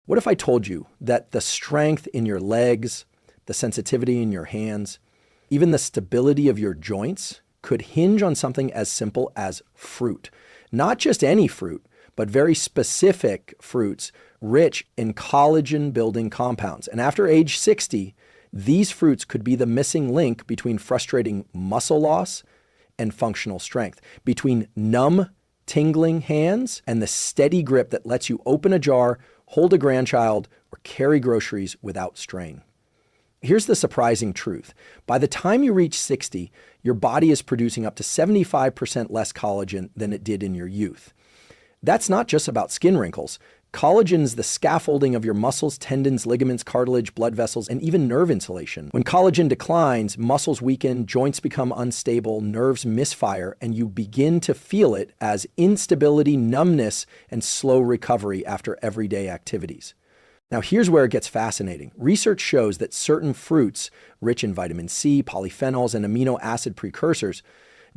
What if I told you that the strength in your legs, the sensitivity in your hands, even the stability of your joints could hinge on something as simple as fruit? Not just any fruit, but very specific fruits rich in collagen-building compounds. And after age 60, these fruits could be the missing link between frustrating muscle loss and functional strength, between numb, tingling hands and the steady grip that lets you open a jar, hold a grandchild, or carry groceries without strain. Here's the surprising truth. By the time you reach 60, your body is producing up to 75% less collagen than it did in your youth. That's not just about skin wrinkles. Collagen is the scaffolding of your muscles, tendons, ligaments, cartilage, blood vessels, and even nerve insulation. When collagen declines, muscles weaken, joints become unstable, nerves misfire, and you begin to feel it as instability, numbness, and slow recovery after everyday activities. Now, here's where it gets fascinating. Research shows that certain fruits, rich in vitamin C, polyphenols, and amino acid precursors,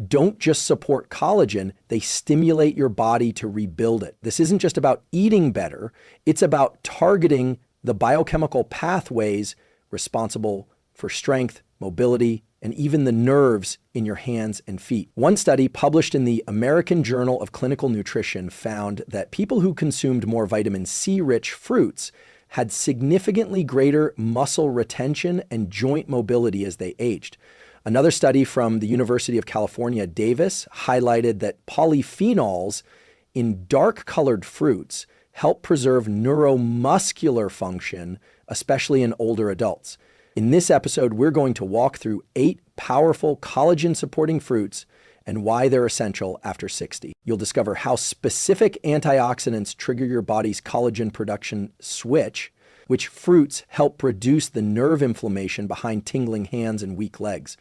don't just support collagen, they stimulate your body to rebuild it. This isn't just about eating better, it's about targeting the biochemical pathways responsible for strength, mobility, and even the nerves in your hands and feet. One study published in the American Journal of Clinical Nutrition found that people who consumed more vitamin C-rich fruits had significantly greater muscle retention and joint mobility as they aged. Another study from the University of California, Davis, highlighted that polyphenols in dark-colored fruits help preserve neuromuscular function, especially in older adults. In this episode, we're going to walk through 8 powerful collagen-supporting fruits and why they're essential after 60. You'll discover how specific antioxidants trigger your body's collagen production switch, which fruits help reduce the nerve inflammation behind tingling hands and weak legs.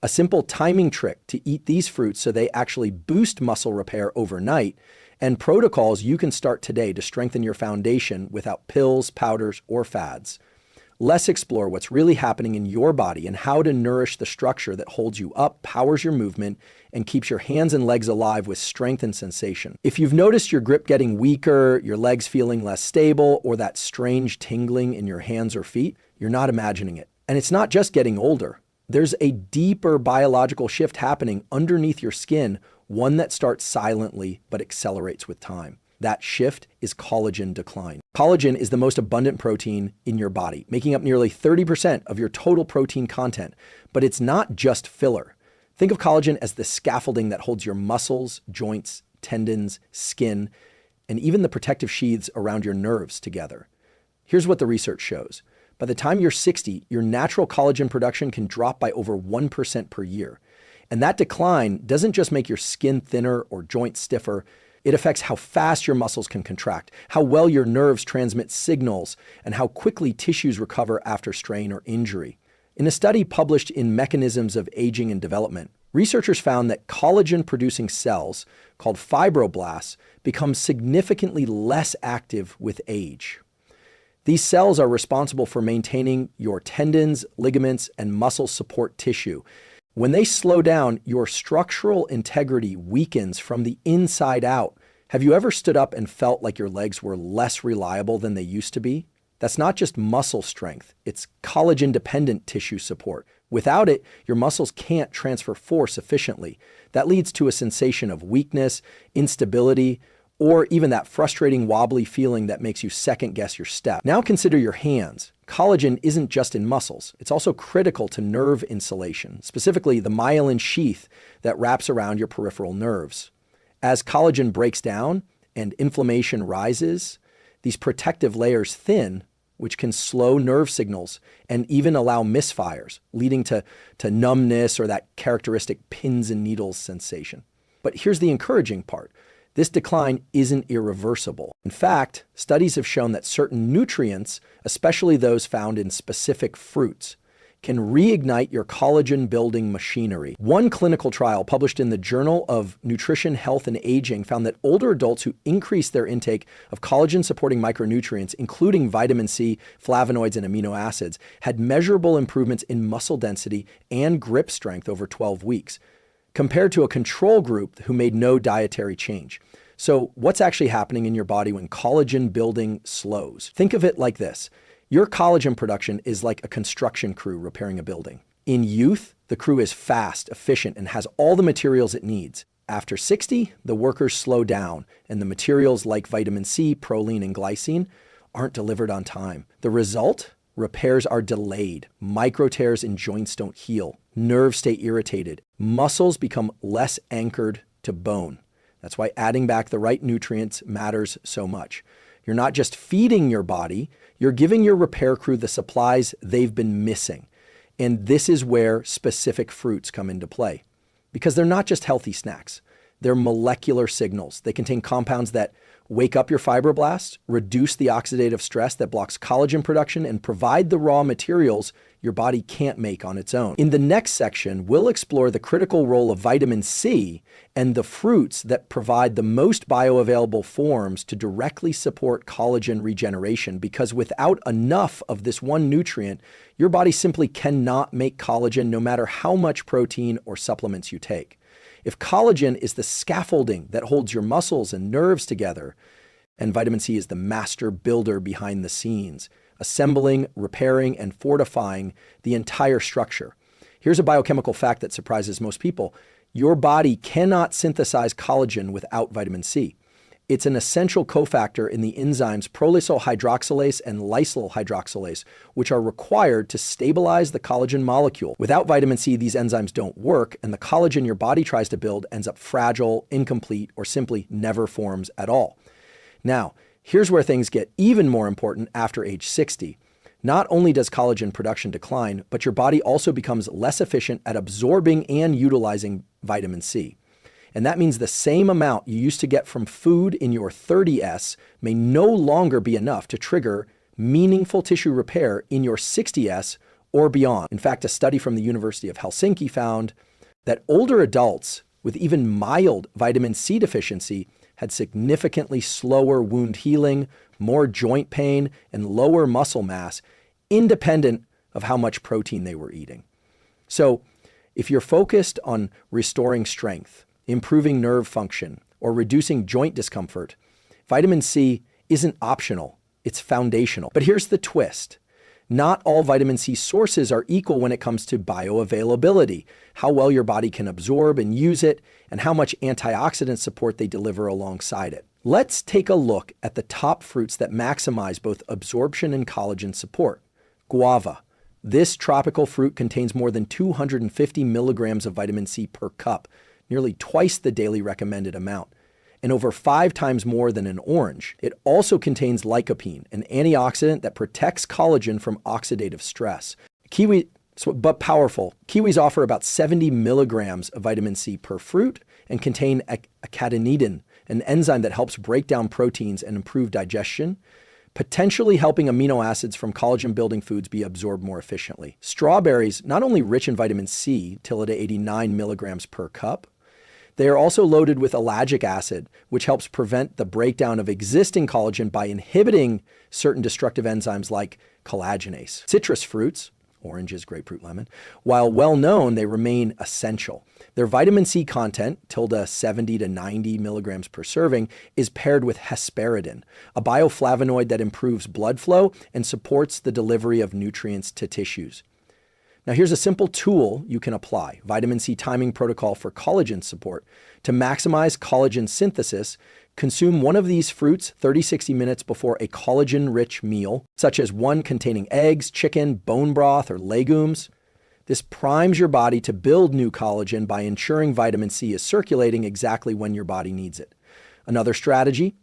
A simple timing trick to eat these fruits so they actually boost muscle repair overnight, and protocols you can start today to strengthen your foundation without pills, powders, or fads. Let's explore what's really happening in your body and how to nourish the structure that holds you up, powers your movement, and keeps your hands and legs alive with strength and sensation. If you've noticed your grip getting weaker, your legs feeling less stable, or that strange tingling in your hands or feet, you're not imagining it. And it's not just getting older. There's a deeper biological shift happening underneath your skin, one that starts silently but accelerates with time. That shift is collagen decline. Collagen is the most abundant protein in your body, making up nearly 30% of your total protein content. But it's not just filler. Think of collagen as the scaffolding that holds your muscles, joints, tendons, skin, and even the protective sheaths around your nerves together. Here's what the research shows. By the time you're 60, your natural collagen production can drop by over 1% per year. And that decline doesn't just make your skin thinner or joints stiffer, it affects how fast your muscles can contract, how well your nerves transmit signals, and how quickly tissues recover after strain or injury. In a study published in Mechanisms of Aging and Development, researchers found that collagen-producing cells, called fibroblasts, become significantly less active with age. These cells are responsible for maintaining your tendons, ligaments, and muscle support tissue. When they slow down, your structural integrity weakens from the inside out. Have you ever stood up and felt like your legs were less reliable than they used to be? That's not just muscle strength, it's collagen-dependent tissue support. Without it, your muscles can't transfer force efficiently. That leads to a sensation of weakness, instability, or even that frustrating wobbly feeling that makes you second-guess your step. Now consider your hands. Collagen isn't just in muscles. It's also critical to nerve insulation, specifically the myelin sheath that wraps around your peripheral nerves. As collagen breaks down and inflammation rises, these protective layers thin, which can slow nerve signals and even allow misfires, leading to numbness or that characteristic pins and needles sensation. But here's the encouraging part. This decline isn't irreversible. In fact, studies have shown that certain nutrients, especially those found in specific fruits, can reignite your collagen-building machinery. One clinical trial published in the Journal of Nutrition, Health, and Aging found that older adults who increased their intake of collagen-supporting micronutrients, including vitamin C, flavonoids, and amino acids, had measurable improvements in muscle density and grip strength over 12 weeks, compared to a control group who made no dietary change. So what's actually happening in your body when collagen building slows? Think of it like this. Your collagen production is like a construction crew repairing a building. In youth, the crew is fast, efficient, and has all the materials it needs. After 60, the workers slow down, and the materials like vitamin C, proline, and glycine aren't delivered on time. The result? Repairs are delayed. Micro tears in joints don't heal. Nerves stay irritated. Muscles become less anchored to bone. That's why adding back the right nutrients matters so much. You're not just feeding your body, you're giving your repair crew the supplies they've been missing. And this is where specific fruits come into play. Because they're not just healthy snacks. They're molecular signals. They contain compounds that wake up your fibroblasts, reduce the oxidative stress that blocks collagen production, and provide the raw materials your body can't make on its own. In the next section, we'll explore the critical role of vitamin C and the fruits that provide the most bioavailable forms to directly support collagen regeneration, because without enough of this one nutrient, your body simply cannot make collagen no matter how much protein or supplements you take. If collagen is the scaffolding that holds your muscles and nerves together, and vitamin C is the master builder behind the scenes, assembling, repairing, and fortifying the entire structure. Here's a biochemical fact that surprises most people. Your body cannot synthesize collagen without vitamin C. It's an essential cofactor in the enzymes prolysyl hydroxylase and lysyl hydroxylase, which are required to stabilize the collagen molecule. Without vitamin C, these enzymes don't work, and the collagen your body tries to build ends up fragile, incomplete, or simply never forms at all. Now, here's where things get even more important after age 60. Not only does collagen production decline, but your body also becomes less efficient at absorbing and utilizing vitamin C. And that means the same amount you used to get from food in your 30S may no longer be enough to trigger meaningful tissue repair in your 60S or beyond. In fact, a study from the University of Helsinki found that older adults with even mild vitamin C deficiency had significantly slower wound healing, more joint pain, and lower muscle mass, independent of how much protein they were eating. So, if you're focused on restoring strength, improving nerve function, or reducing joint discomfort, vitamin C isn't optional, it's foundational. But here's the twist. Not all vitamin C sources are equal when it comes to bioavailability, how well your body can absorb and use it, and how much antioxidant support they deliver alongside it. Let's take a look at the top fruits that maximize both absorption and collagen support. Guava. This tropical fruit contains more than 250 milligrams of vitamin C per cup, nearly twice the daily recommended amount, and over 5 times more than an orange. It also contains lycopene, an antioxidant that protects collagen from oxidative stress. But powerful. Kiwis offer about 70 milligrams of vitamin C per fruit and contain acatinidin, an enzyme that helps break down proteins and improve digestion, potentially helping amino acids from collagen-building foods be absorbed more efficiently. Strawberries, not only rich in vitamin C, till at 89 milligrams per cup, they are also loaded with ellagic acid, which helps prevent the breakdown of existing collagen by inhibiting certain destructive enzymes like collagenase. Citrus fruits, oranges, grapefruit, lemon, while well known, they remain essential. Their vitamin C content, tilde 70 to 90 milligrams per serving, is paired with hesperidin, a bioflavonoid that improves blood flow and supports the delivery of nutrients to tissues. Now here's a simple tool you can apply, vitamin C timing protocol for collagen support. To maximize collagen synthesis, consume one of these fruits 30-60 minutes before a collagen-rich meal, such as one containing eggs, chicken, bone broth, or legumes. This primes your body to build new collagen by ensuring vitamin C is circulating exactly when your body needs it. Another strategy,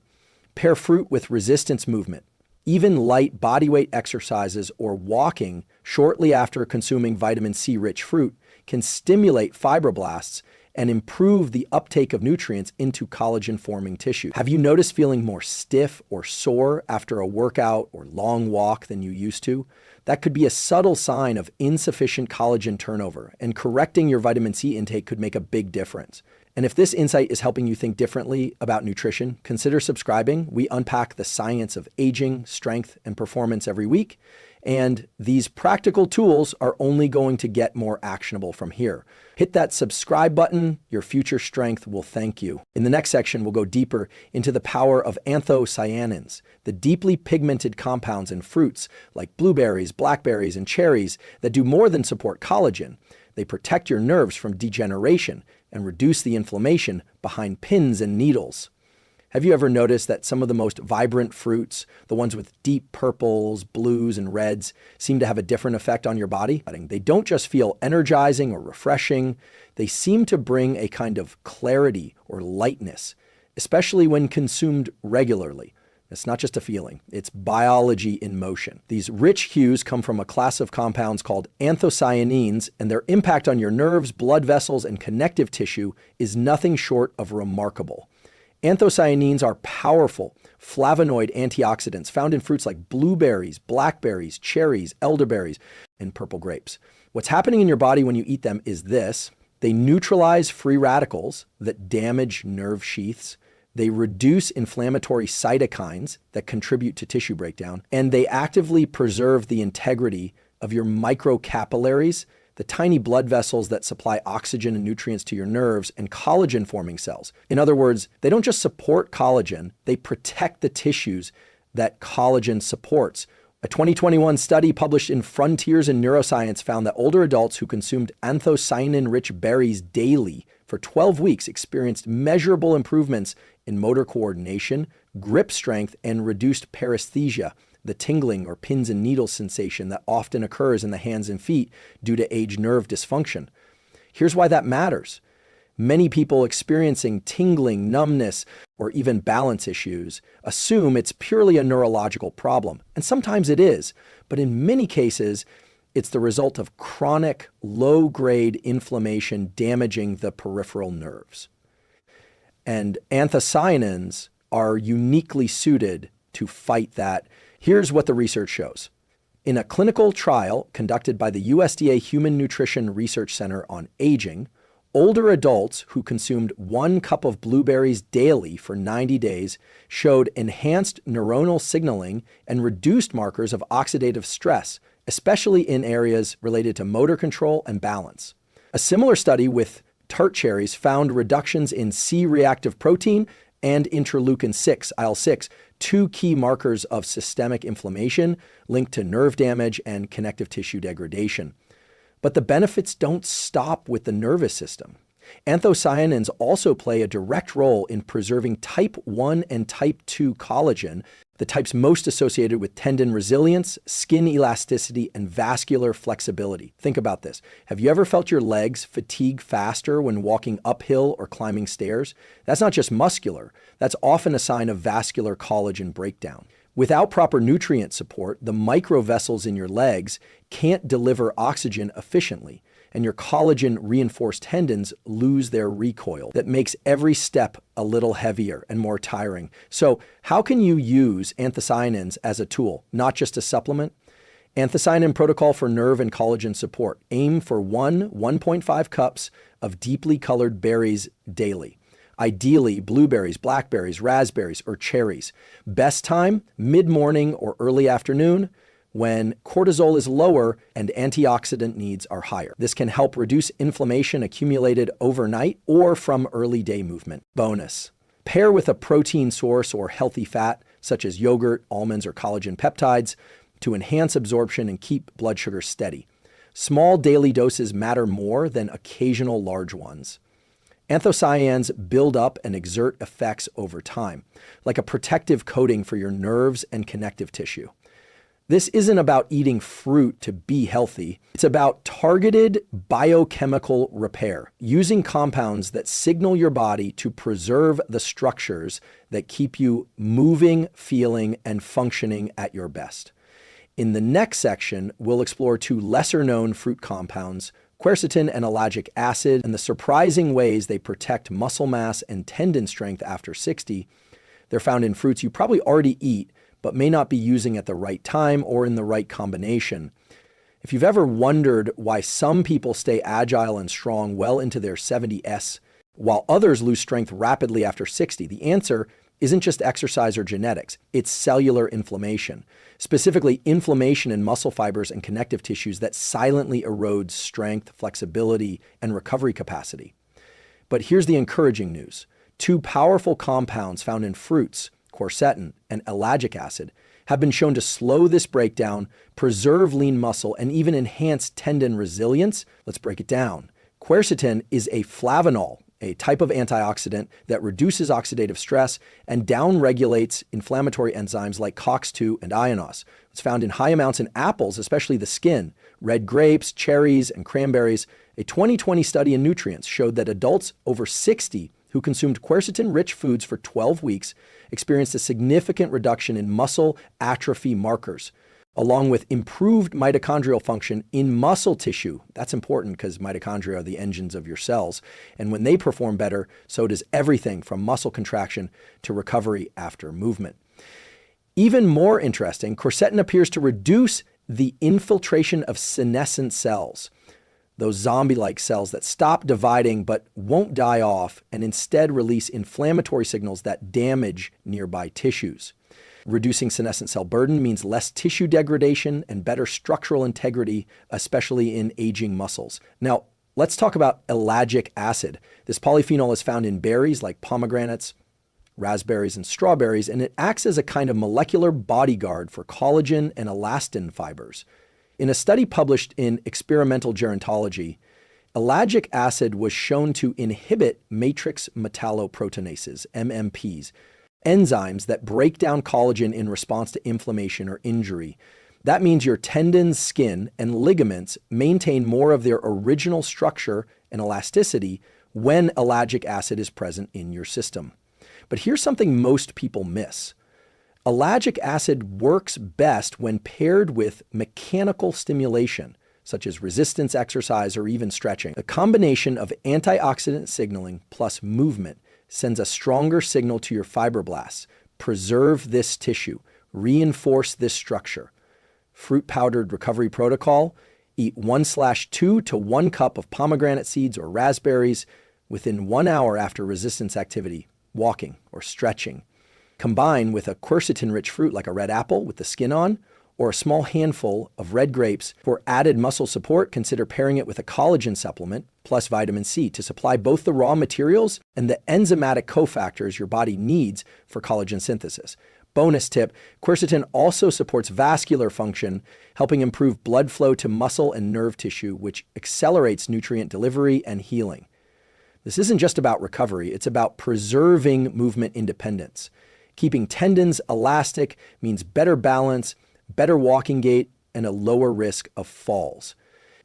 pair fruit with resistance movement. Even light bodyweight exercises or walking shortly after consuming vitamin C-rich fruit can stimulate fibroblasts and improve the uptake of nutrients into collagen-forming tissue. Have you noticed feeling more stiff or sore after a workout or long walk than you used to? That could be a subtle sign of insufficient collagen turnover, and correcting your vitamin C intake could make a big difference. And if this insight is helping you think differently about nutrition, consider subscribing. We unpack the science of aging, strength, and performance every week. And these practical tools are only going to get more actionable from here. Hit that subscribe button. Your future strength will thank you. In the next section, we'll go deeper into the power of anthocyanins, the deeply pigmented compounds in fruits like blueberries, blackberries, and cherries that do more than support collagen. They protect your nerves from degeneration and reduce the inflammation behind pins and needles. Have you ever noticed that some of the most vibrant fruits, the ones with deep purples, blues, and reds, seem to have a different effect on your body? They don't just feel energizing or refreshing, they seem to bring a kind of clarity or lightness, especially when consumed regularly. It's not just a feeling, it's biology in motion. These rich hues come from a class of compounds called anthocyanins, and their impact on your nerves, blood vessels, and connective tissue is nothing short of remarkable. Anthocyanins are powerful flavonoid antioxidants found in fruits like blueberries, blackberries, cherries, elderberries, and purple grapes. What's happening in your body when you eat them is this: they neutralize free radicals that damage nerve sheaths, they reduce inflammatory cytokines that contribute to tissue breakdown, and they actively preserve the integrity of your microcapillaries, the tiny blood vessels that supply oxygen and nutrients to your nerves, and collagen-forming cells. In other words, they don't just support collagen, they protect the tissues that collagen supports. A 2021 study published in Frontiers in Neuroscience found that older adults who consumed anthocyanin-rich berries daily for 12 weeks experienced measurable improvements in motor coordination, grip strength, and reduced paresthesia, the tingling or pins and needles sensation that often occurs in the hands and feet due to age nerve dysfunction. Here's why that matters. Many people experiencing tingling, numbness, or even balance issues assume it's purely a neurological problem, and sometimes it is, but in many cases, it's the result of chronic, low-grade inflammation damaging the peripheral nerves. And anthocyanins are uniquely suited to fight that. Here's what the research shows. In a clinical trial conducted by the USDA Human Nutrition Research Center on Aging, older adults who consumed 1 cup of blueberries daily for 90 days showed enhanced neuronal signaling and reduced markers of oxidative stress, especially in areas related to motor control and balance. A similar study with tart cherries found reductions in C-reactive protein and interleukin-6, IL-6, 2 key markers of systemic inflammation linked to nerve damage and connective tissue degradation. But the benefits don't stop with the nervous system. Anthocyanins also play a direct role in preserving type 1 and type 2 collagen, the types most associated with tendon resilience, skin elasticity, and vascular flexibility. Think about this. Have you ever felt your legs fatigue faster when walking uphill or climbing stairs? That's not just muscular. That's often a sign of vascular collagen breakdown. Without proper nutrient support, the microvessels in your legs can't deliver oxygen efficiently, and your collagen-reinforced tendons lose their recoil. That makes every step a little heavier and more tiring. So how can you use anthocyanins as a tool, not just a supplement? Anthocyanin protocol for nerve and collagen support. Aim for 1.5 cups of deeply colored berries daily. Ideally, blueberries, blackberries, raspberries, or cherries. Best time, mid-morning or early afternoon, when cortisol is lower and antioxidant needs are higher. This can help reduce inflammation accumulated overnight or from early day movement. Bonus: pair with a protein source or healthy fat, such as yogurt, almonds, or collagen peptides, to enhance absorption and keep blood sugar steady. Small daily doses matter more than occasional large ones. Anthocyanins build up and exert effects over time, like a protective coating for your nerves and connective tissue. This isn't about eating fruit to be healthy. It's about targeted biochemical repair, using compounds that signal your body to preserve the structures that keep you moving, feeling, and functioning at your best. In the next section, we'll explore 2 lesser-known fruit compounds, quercetin and ellagic acid, and the surprising ways they protect muscle mass and tendon strength after 60. They're found in fruits you probably already eat, but may not be using at the right time or in the right combination. If you've ever wondered why some people stay agile and strong well into their 70s, while others lose strength rapidly after 60. The answer isn't just exercise or genetics, it's cellular inflammation, specifically inflammation in muscle fibers and connective tissues that silently erodes strength, flexibility, and recovery capacity. But here's the encouraging news. Two powerful compounds found in fruits, quercetin and ellagic acid, have been shown to slow this breakdown, preserve lean muscle, and even enhance tendon resilience. Let's break it down. Quercetin is a flavanol, a type of antioxidant that reduces oxidative stress and downregulates inflammatory enzymes like COX-2 and Ionos. It's found in high amounts in apples, especially the skin, red grapes, cherries, and cranberries. A 2020 study in Nutrients showed that adults over 60 who consumed quercetin-rich foods for 12 weeks experienced a significant reduction in muscle atrophy markers, along with improved mitochondrial function in muscle tissue. That's important because mitochondria are the engines of your cells. And when they perform better, so does everything from muscle contraction to recovery after movement. Even more interesting, quercetin appears to reduce the infiltration of senescent cells, those zombie-like cells that stop dividing but won't die off and instead release inflammatory signals that damage nearby tissues. Reducing senescent cell burden means less tissue degradation and better structural integrity, especially in aging muscles. Now, let's talk about ellagic acid. This polyphenol is found in berries like pomegranates, raspberries, and strawberries, and it acts as a kind of molecular bodyguard for collagen and elastin fibers. In a study published in Experimental Gerontology, ellagic acid was shown to inhibit matrix metalloproteinases, MMPs, enzymes that break down collagen in response to inflammation or injury. That means your tendons, skin, and ligaments maintain more of their original structure and elasticity when ellagic acid is present in your system. But here's something most people miss. Ellagic acid works best when paired with mechanical stimulation, such as resistance exercise or even stretching. A combination of antioxidant signaling plus movement sends a stronger signal to your fibroblasts. Preserve this tissue, reinforce this structure. Fruit powdered recovery protocol: eat 1/2 to 1 cup of pomegranate seeds or raspberries within 1 hour after resistance activity, walking or stretching. Combine with a quercetin-rich fruit like a red apple with the skin on, or a small handful of red grapes. For added muscle support, consider pairing it with a collagen supplement plus vitamin C to supply both the raw materials and the enzymatic cofactors your body needs for collagen synthesis. Bonus tip, quercetin also supports vascular function, helping improve blood flow to muscle and nerve tissue, which accelerates nutrient delivery and healing. This isn't just about recovery, it's about preserving movement independence. Keeping tendons elastic means better balance, better walking gait, and a lower risk of falls.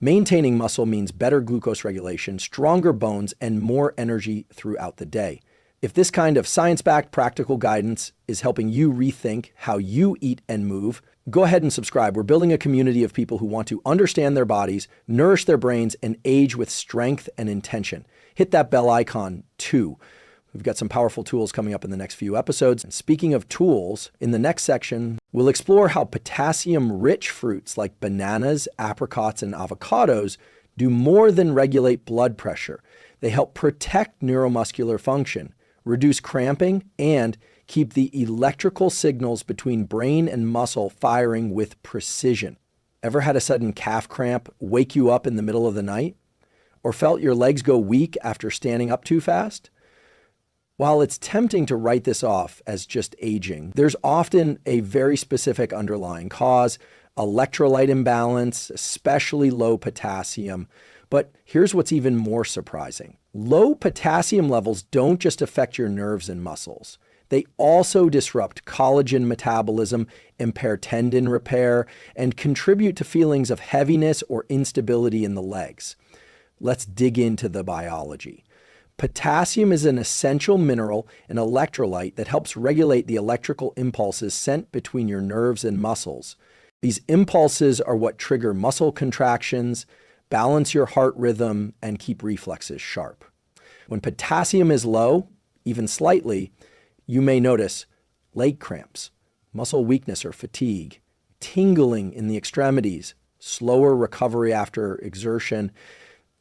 Maintaining muscle means better glucose regulation, stronger bones, and more energy throughout the day. If this kind of science-backed practical guidance is helping you rethink how you eat and move, go ahead and subscribe. We're building a community of people who want to understand their bodies, nourish their brains, and age with strength and intention. Hit that bell icon too. We've got some powerful tools coming up in the next few episodes. And speaking of tools, in the next section, we'll explore how potassium-rich fruits like bananas, apricots, and avocados do more than regulate blood pressure. They help protect neuromuscular function, reduce cramping, and keep the electrical signals between brain and muscle firing with precision. Ever had a sudden calf cramp wake you up in the middle of the night? Or felt your legs go weak after standing up too fast? While it's tempting to write this off as just aging, there's often a very specific underlying cause: electrolyte imbalance, especially low potassium. But here's what's even more surprising. Low potassium levels don't just affect your nerves and muscles. They also disrupt collagen metabolism, impair tendon repair, and contribute to feelings of heaviness or instability in the legs. Let's dig into the biology. Potassium is an essential mineral and electrolyte that helps regulate the electrical impulses sent between your nerves and muscles. These impulses are what trigger muscle contractions, balance your heart rhythm, and keep reflexes sharp. When potassium is low, even slightly, you may notice leg cramps, muscle weakness or fatigue, tingling in the extremities, slower recovery after exertion,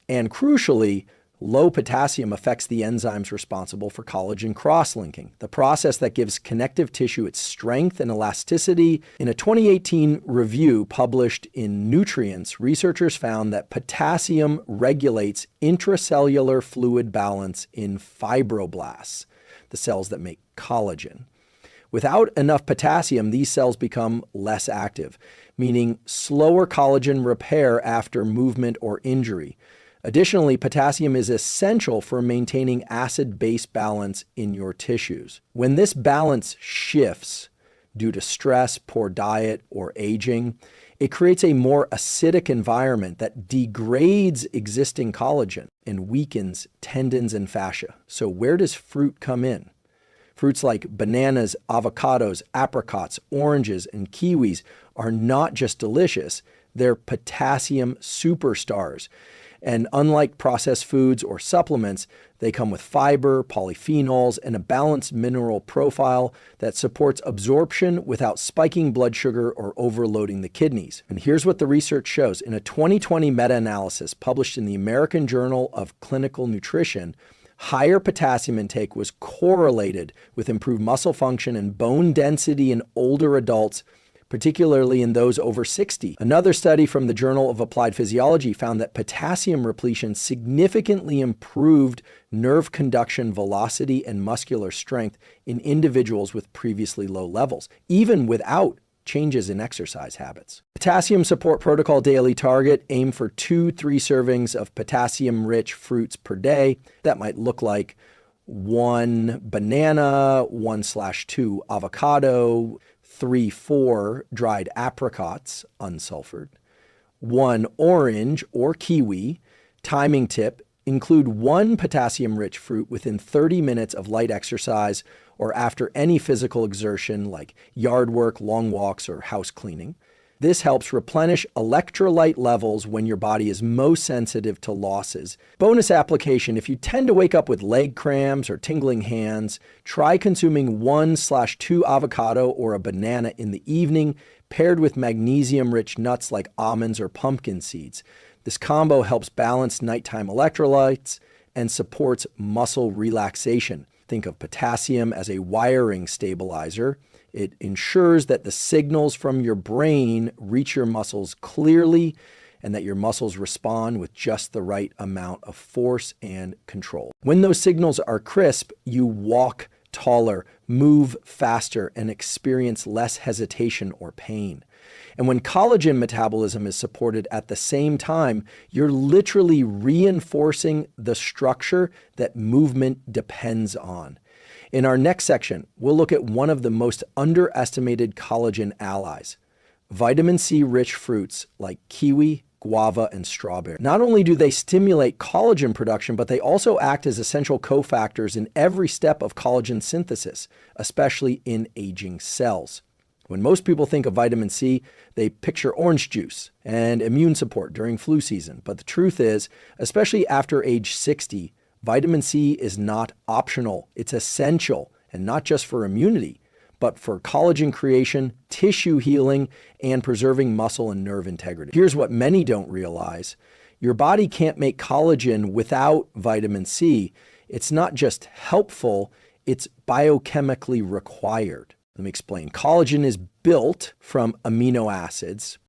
and crucially, Low potassium affects the enzymes responsible for collagen cross-linking, the process that gives connective tissue its strength and elasticity. In a 2018 review published in Nutrients, researchers found that potassium regulates intracellular fluid balance in fibroblasts, the cells that make collagen. Without enough potassium, these cells become less active, meaning slower collagen repair after movement or injury. Additionally, potassium is essential for maintaining acid-base balance in your tissues. When this balance shifts due to stress, poor diet, or aging, it creates a more acidic environment that degrades existing collagen and weakens tendons and fascia. So where does fruit come in? Fruits like bananas, avocados, apricots, oranges, and kiwis are not just delicious, they're potassium superstars. And unlike processed foods or supplements, they come with fiber, polyphenols, and a balanced mineral profile that supports absorption without spiking blood sugar or overloading the kidneys. And here's what the research shows. In a 2020 meta-analysis published in the American Journal of Clinical Nutrition, higher potassium intake was correlated with improved muscle function and bone density in older adults, particularly in those over 60. Another study from the Journal of Applied Physiology found that potassium repletion significantly improved nerve conduction velocity and muscular strength in individuals with previously low levels, even without changes in exercise habits. Potassium Support Protocol Daily Target: aim for 2-3 servings of potassium-rich fruits per day. That might look like 1 banana, 1/2 avocado, 3-4 dried apricots, unsulfured, 1 orange or kiwi. Timing tip: include 1 potassium-rich fruit within 30 minutes of light exercise or after any physical exertion like yard work, long walks, or house cleaning. This helps replenish electrolyte levels when your body is most sensitive to losses. Bonus application: if you tend to wake up with leg cramps or tingling hands, try consuming 1/2 avocado or a banana in the evening, paired with magnesium-rich nuts like almonds or pumpkin seeds. This combo helps balance nighttime electrolytes and supports muscle relaxation. Think of potassium as a wiring stabilizer. It ensures that the signals from your brain reach your muscles clearly and that your muscles respond with just the right amount of force and control. When those signals are crisp, you walk taller, move faster, and experience less hesitation or pain. And when collagen metabolism is supported at the same time, you're literally reinforcing the structure that movement depends on. In our next section, we'll look at one of the most underestimated collagen allies: vitamin C-rich fruits like kiwi, guava, and strawberry. Not only do they stimulate collagen production, but they also act as essential cofactors in every step of collagen synthesis, especially in aging cells. When most people think of vitamin C, they picture orange juice and immune support during flu season. But the truth is, especially after age 60, vitamin C is not optional. It's essential, and not just for immunity, but for collagen creation, tissue healing, and preserving muscle and nerve integrity. Here's what many don't realize. Your body can't make collagen without vitamin C. It's not just helpful, it's biochemically required. Let me explain. Collagen is built from amino acids,